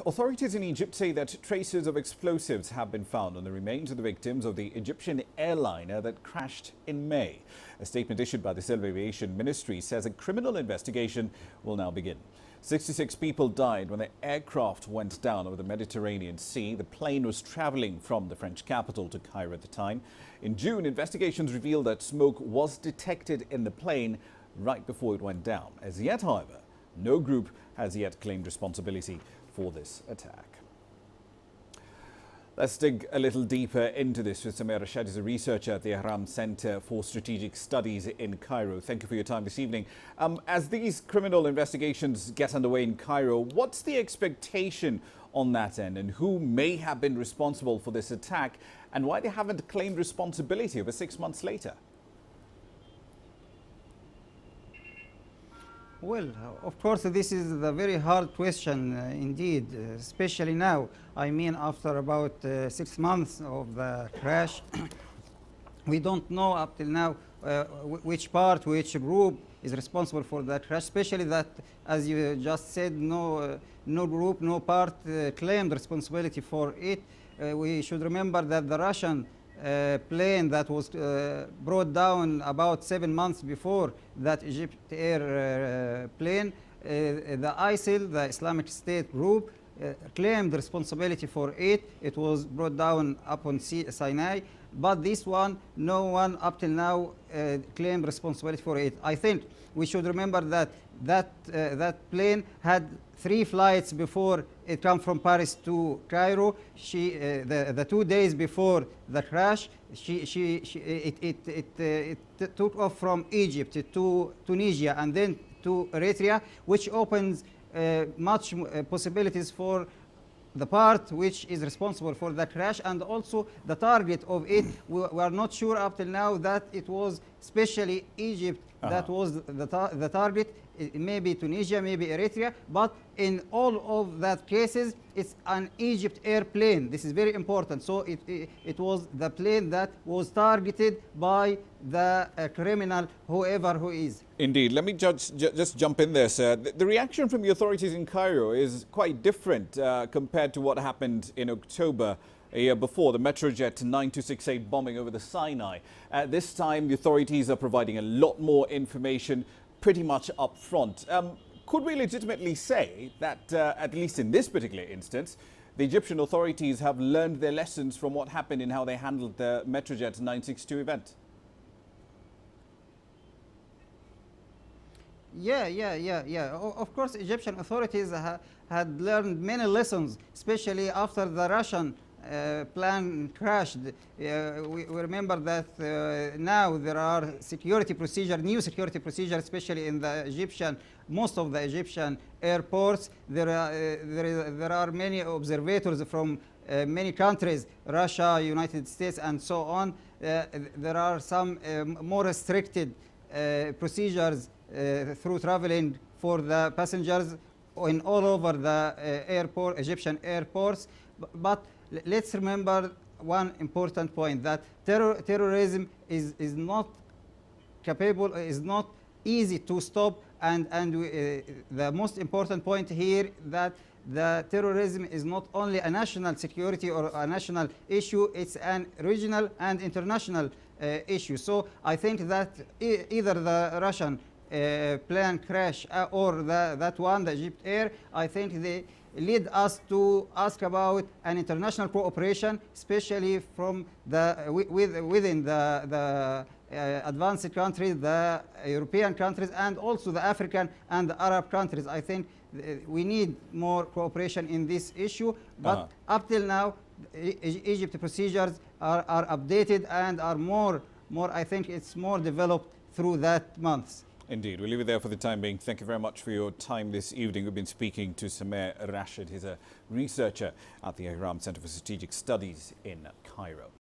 Authorities in Egypt say that traces of explosives have been found on the remains of the victims of the Egyptian airliner that crashed in May. A statement issued by the Civil Aviation Ministry says a criminal investigation will now begin. 66 people died when the aircraft went down over the Mediterranean Sea. The plane was traveling from the French capital to Cairo at the time. In June, investigations revealed that smoke was detected in the plane right before it went down. As yet, however, no group has yet claimed responsibility for this attack. Let's dig a little deeper into this with May Rashid, is a researcher at the Ahram Center for Strategic Studies in Cairo. Thank you for your time this evening. As these criminal investigations get underway in Cairo, what's the expectation on that end, and who may have been responsible for this attack, and why they haven't claimed responsibility over 6 months later? Well, of course, this is a very hard question indeed, especially now. I mean, after about 6 months of the crash, we don't know up till now which group is responsible for that crash, especially that, as you just said, no group, no part claimed responsibility for it. We should remember that the Russian plane that was brought down about 7 months before that EgyptAir plane, the ISIL, the Islamic State group, claimed responsibility for it. It was brought down upon Sinai, but this one, no one up till now claimed responsibility for it. I think we should remember that that plane had 3 flights before it came from Paris to Cairo. The 2 days before the crash, it took off from Egypt to Tunisia and then to Eritrea, which opens much possibilities for the part which is responsible for the crash, and also the target of it. We are not sure up till now that it was especially Egypt that was the target. It may be Tunisia, maybe Eritrea, but in all of that cases, it's an EgyptAir plane. This is very important. So it was the plane that was targeted by the criminal, whoever who is. Indeed. Let me just jump in there, sir. The reaction from the authorities in Cairo is quite different compared to what happened in October a year before, the Metrojet 9268 bombing over the Sinai. This time, the authorities are providing a lot more information pretty much up front. Could we legitimately say that, at least in this particular instance, the Egyptian authorities have learned their lessons from what happened in how they handled the Metrojet 962 event? Yeah. Of course, Egyptian authorities had learned many lessons, especially after the Russian plane crashed. We remember that now there are new security procedures, especially in the most of the Egyptian airports. There are many observators from many countries, Russia, United States, and so on. There are some more restricted procedures through traveling for the passengers in all over the Egyptian airports. But let's remember one important point, that terrorism is not easy to stop, and the most important point here, that the terrorism is not only a national security or a national issue, it's an regional and international issue. So I think that either the Russian plane crash or that one, the EgyptAir, I think they lead us to ask about an international cooperation, especially from within the advanced countries, the European countries, and also the African and the Arab countries. I think we need more cooperation in this issue. But up till now, Egypt procedures are updated and are more. I think it's more developed through that months. Indeed. We'll leave it there for the time being. Thank you very much for your time this evening. We've been speaking to May Rashid. He's a researcher at the Ahram Center for Strategic Studies in Cairo.